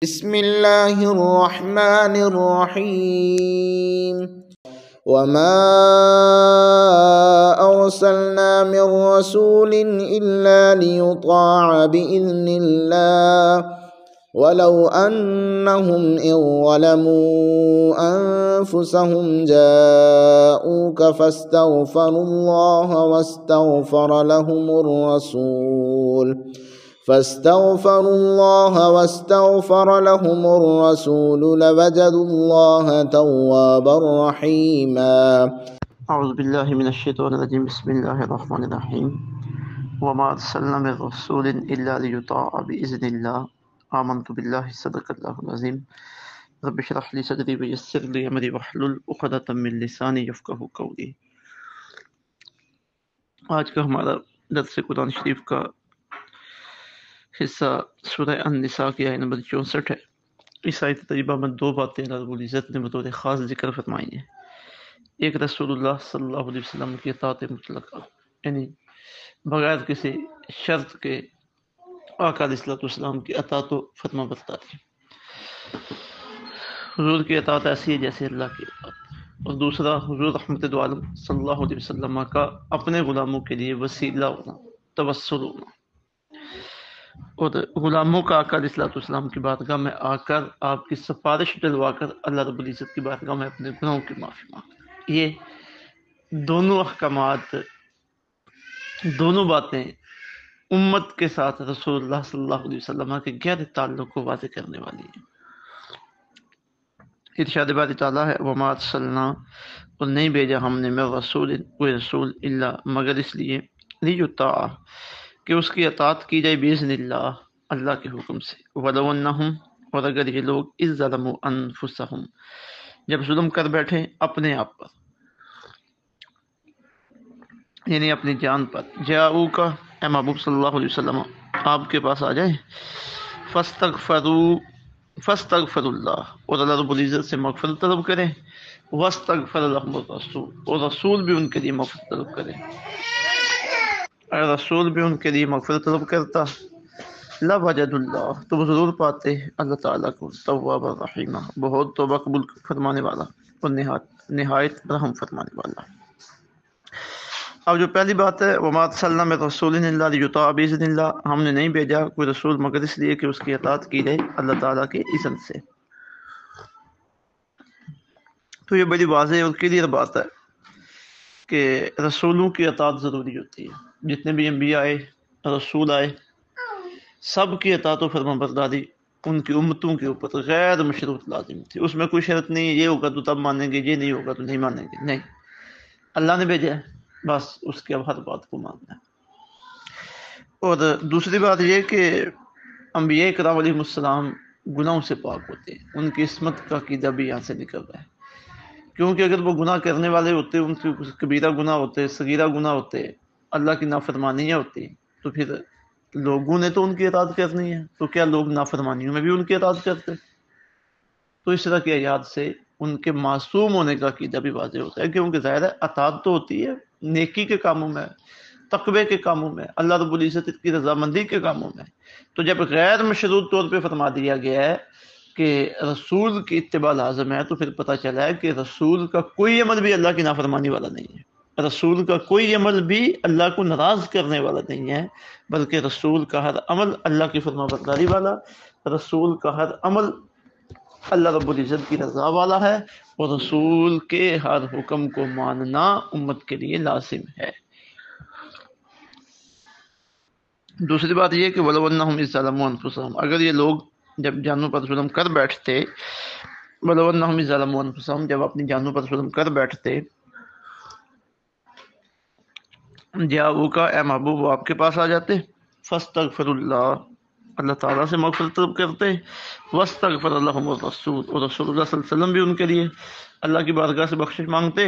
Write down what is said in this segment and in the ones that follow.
بسم الله الرحمن الرحيم وما أرسلنا من رسول إلا ليطاع بإذن الله ولو أنهم إذ ظلموا أنفسهم جاءوك فاستغفروا الله واستغفر لهم الرسول لوجدوا الله توابا رحيما. اعوذ باللہ من الشیطان الرجیم بسم اللہ الرحمن الرحیم وما ارسلنا من رسول الا لیطاع باذن اللہ آمنت باللہ صدق اللہ العظیم رب اشرح لی صدری ویسر لی امری واحلل عقدۃ من لسانی یفقہوا قولی۔ آج کا ہمارا درس قرآن شریف کا حصہ سورہ النساء کی آیت نمبر 64 ہے۔ اس آیت تجربہ میں دو باتیں اللہ رب العزت نے بطور خاص ذکر فرمائی ہیں۔ ایک رسول اللہ صلی اللہ علیہ وسلم کی اطاعت مطلقہ، یعنی بغیر کسی شرط کے آقا علیہ الصلوۃ والسلام کی اطاعت و فرما برداری۔ حضور کی اطاعت ایسی ہے جیسے اللہ کی اطاعت، اور دوسرا حضور رحمت دو عالم صلی اللہ علیہ وسلم کا اپنے غلاموں کے لیے وسیلہ ہونا، توسل ہونا، اور غلاموں کا آقا علیہ الصلوۃ والسلام کی بارگاہ میں آ کر آپ کی سفارش ڈلوا کر اللہ رب العزت کی بارگاہ میں اپنے گناہوں کی معافی مانگنا۔ یہ دونوں احکامات، دونوں باتیں امت کے ساتھ رسول اللہ صلی اللہ علیہ وسلم کے گہرے تعلق کو واضح کرنے والی ہیں۔ ارشاد باری تعالیٰ ہے وما ارسلنا، اور نہیں بھیجا ہم نے من رسول، کوئی رسول، الا مگر اس لیے لیطاع، کہ اس کی اطاعت کی جائے باذن اللہ، اللہ کے حکم سے، ولو انہم، اور اگر یہ لوگ اذ ظلموا انفسہم، جب ظلم کر بیٹھے اپنے آپ پر، یعنی اپنی جان پر، جاؤک، اے محبوب صلی اللہ علیہ وسلم آپ کے پاس آ جائیں، فاستغفر اللہ، اور اللہ رب العزت سے مغفرت طلب کریں، واستغفر لهم الرسول، اور رسول بھی ان کے لیے مغفرت طلب کرے، اگر رسول بھی ان کے لیے مغفرت طلب کرتا لوجد اللہ، تو وہ ضرور پاتے اللہ تعالیٰ کو تواب الرحیم، بہت توبہ قبول فرمانے والا اور نہایت رحم فرمانے والا۔ اب جو پہلی بات ہے وما ارسلنا من رسول الا لیطاع باذن اللہ، ہم نے نہیں بھیجا کوئی رسول مگر اس لیے کہ اس کی اطاعت کی جائے اللہ تعالیٰ کے اذن سے۔ تو یہ بڑی واضح اور کلیئر بات ہے کہ رسولوں کی اطاعت ضروری ہوتی ہے۔ جتنے بھی انبیاء آئے، رسول آئے، سب کی اطاعت و فرما برداری ان کی امتوں کے اوپر غیر مشروط لازم تھی۔ اس میں کوئی شرط نہیں یہ ہوگا تو تب مانیں گے، یہ نہیں ہوگا تو نہیں مانیں گے، نہیں، اللہ نے بھیجا ہے، بس اس کے اب ہر بات کو ماننا ہے۔ اور دوسری بات یہ کہ انبیاء کرام علیہ السلام گناہوں سے پاک ہوتے ہیں، ان کی عصمت کا عقیدہ بھی یہاں سے نکل رہا ہے، کیونکہ اگر وہ گناہ کرنے والے ہوتے، ان کے کبیرہ گناہ ہوتے، صغیرہ گناہ ہوتے، اللہ کی نافرمانیاں ہوتی، تو پھر لوگوں نے تو ان کی اطاعت کرنی ہے، تو کیا لوگ نافرمانیوں میں بھی ان کی اطاعت کرتے؟ تو اس طرح کی آیات سے ان کے معصوم ہونے کا عقیدہ بھی واضح ہوتا ہے، کیونکہ ظاہر ہے اطاعت تو ہوتی ہے نیکی کے کاموں میں، تقوی کے کاموں میں، اللہ رب العزت کی رضامندی کے کاموں میں۔ تو جب غیر مشروط طور پہ فرما دیا گیا ہے کہ رسول کی اتباع لازم ہے، تو پھر پتہ چلا ہے کہ رسول کا کوئی عمل بھی اللہ کی نافرمانی والا نہیں ہے، رسول کا کوئی عمل بھی اللہ کو ناراض کرنے والا نہیں ہے، بلکہ رسول کا ہر عمل اللہ کی فرما برداری والا، رسول کا ہر عمل اللہ رب العزت کی رضا والا ہے، اور رسول کے ہر حکم کو ماننا امت کے لیے لازم ہے۔ دوسری بات یہ کہ وَلَوْ أَنَّهُمْ إِذْ ظَلَمُوا أَنفُسَهُمْ، اگر یہ لوگ جب جانوں پر ظلم کر بیٹھتے، وَلَوْ أَنَّهُمْ إِذْ ظَلَمُوا أَنفُسَهُمْ، جب اپنی جانوں پر ظلم کر بیٹھتے، جاؤک، اے محبوب آپ کے پاس آ جاتے، فاستغفر اللہ، اللہ تعالیٰ سے مغفرت طلب کرتے، واستغفر لهم الرسول، اور رسول اللہ صلی اللہ علیہ وسلم بھی ان کے لیے اللہ کی بارگاہ سے بخشش مانگتے،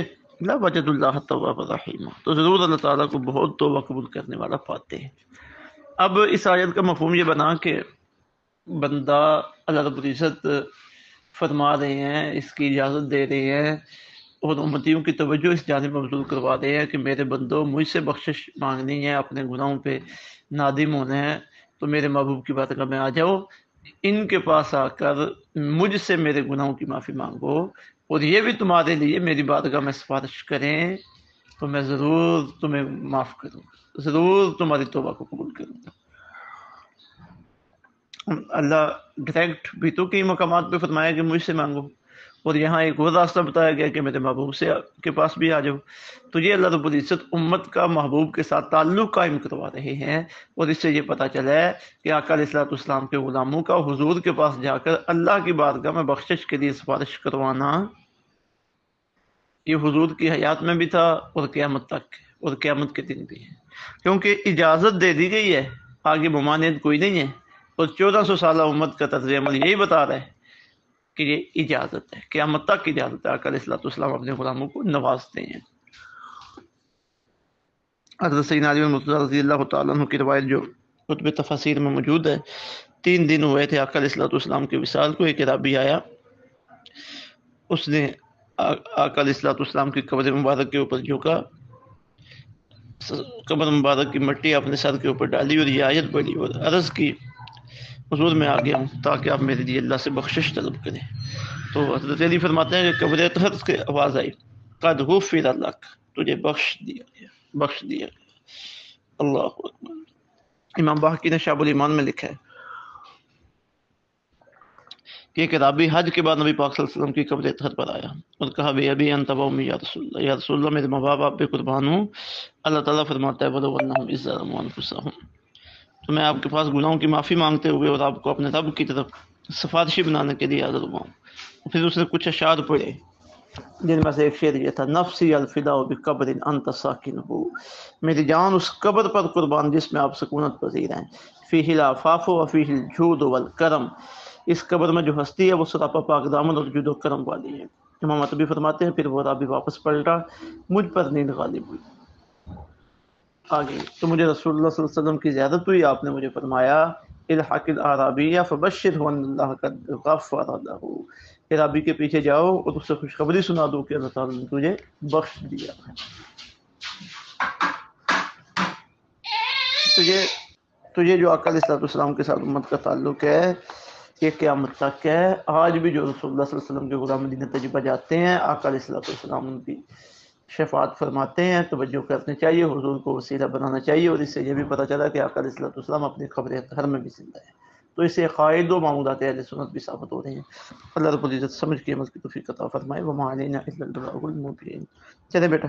لوجد اللہ تواب الرحیم، تو ضرور اللہ تعالیٰ کو بہت توبہ قبول کرنے والا پاتے ہیں۔ اب اس آیت کا مفہوم یہ بنا کہ بندہ اللہ رب العزت فرما رہے ہیں، اس کی اجازت دے رہے ہیں، اور امتیوں کی توجہ اس جانب مبذول کروا رہے ہیں کہ میرے بندوں مجھ سے بخشش مانگنی ہے، اپنے گناہوں پہ نادم ہونا ہے، تو میرے محبوب کی بارگاہ میں آ جاؤ، ان کے پاس آ کر مجھ سے میرے گناہوں کی معافی مانگو اور یہ بھی تمہارے لیے میری بارگاہ میں سفارش کریں تو میں ضرور تمہیں معاف کروں گا، ضرور تمہاری توبہ کو قبول کروں گا۔ اللہ ڈائریکٹ بھی تو کئی مقامات پہ فرمایا کہ مجھ سے مانگو، اور یہاں ایک اور راستہ بتایا گیا کہ میرے محبوب سے کے پاس بھی آ جاؤ۔ تو یہ اللہ رب العزت امت کا محبوب کے ساتھ تعلق قائم کروا رہے ہیں، اور اس سے یہ پتہ چلا ہے کہ آقا علیہ الصلوۃ والسلام کے غلاموں کا حضور کے پاس جا کر اللہ کی بارگاہ میں بخشش کے لیے سفارش کروانا یہ حضور کی حیات میں بھی تھا اور قیامت تک اور قیامت کے دن بھی ہے، کیونکہ اجازت دے دی گئی ہے، آگے ممانعت کوئی نہیں ہے، اور 1400 سالہ امت کا طرز عمل یہی بتا رہا ہے کہ یہ اجازت ہے، قیامت تک اجازت ہے۔ آقا علیہ الصلوۃ والسلام اپنے غلاموں کو نوازتے ہیں۔ حضرت سیدنا علی المرتضیٰ رضی اللہ تعالیٰ عنہ کی روایت جو کتب تفاسیر میں موجود ہے، 3 دن ہوئے تھے آقا علیہ الصلوۃ والسلام کے وصال کو۔ ایک رابی آیا، اس نے آقا علیہ الصلوۃ والسلام کی قبر مبارک کے اوپر جھکا، قبر مبارک کی مٹی اپنے سر کے اوپر ڈالی اور یہ آیت پڑھی اور عرض کی حضور میں آ گیا ہوں تاکہ آپ میرے لیے اللہ سے بخشش طلب کریں۔ تو حضرت علی فرماتے ہیں کہ قبر طہر کی آواز آئی، قد غفر لک، تجھے بخش دیا گیا، بخش دیا گیا۔ اللہ اکبر۔ امام باقی نے شعب الایمان میں لکھا ہے کہ ایک رابی حج کے بعد نبی پاک صلی اللہ علیہ وسلم کی قبر طہر پر آیا اور کہا بے ابی انت و امی یا رسول اللہ، یا رسول اللہ میرے ماں باپ آپ پہ قربان ہوں۔ اللہ تعالیٰ فرماتا ہے وَلَوْ إِذْ ظَلَمُوا أَنفُسَهُمْ، تو میں آپ کے پاس گناہوں کی معافی مانگتے ہوئے اور آپ کو اپنے رب کی طرف سفارشی بنانے کے لیے حاضر ہوا ہوں۔ پھر اس نے کچھ اشعار پڑھے جن میں سے ایک شعر یہ تھا، نفسی الفداء بقبر انت ساکنہ، میری جان اس قبر پر قربان جس میں آپ سکونت پذیر ہیں، فیہ العفاف و فیہ الجود والکرم، اس قبر میں جو ہستی ہے وہ سراپا پاک دامن اور جود و کرم والی ہے۔ امام عطبی فرماتے ہیں پھر وہ رابی واپس پلٹا، مجھ پر نیند غالب ہوئی۔ آگے تو مجھے رسول اللہ صلی اللہ علیہ وسلم کی زیادت ہوئی، آپ نے مجھے فرمایا الحق الاعرابی فبشرہ ان اللہ قد غفر لہ، اعرابی کے پیچھے جاؤ اور اس سے خوشخبری سنا دو کہ اللہ تعالیٰ نے تجھے بخش دیا ہے۔ تو یہ جو آقا علیہ الصلوۃ والسلام کے ساتھ امت کا تعلق ہے یہ قیامت تک ہے۔ آج بھی جو رسول اللہ صلی اللہ علیہ وسلم کے غلام مدینہ طیبہ جاتے ہیں، آقا علیہ الصلوۃ والسلام ان کی شفاعت فرماتے ہیں، توجہ کرنی چاہیے، حضور کو وسیلہ بنانا چاہیے، اور اس سے یہ بھی پتہ چلا کہ آقا علیہ الصلوۃ والسلام اپنی قبر طہر میں بھی زندہ ہے۔ تو اس سے عقائد و معمولات اہل سنت بھی ثابت ہو رہے ہیں۔ اللہ رب العزت سمجھ کے عمل کی توفیق عطا فرمائے۔ وما علینا الا البلاغ المبین۔ چلے بیٹا۔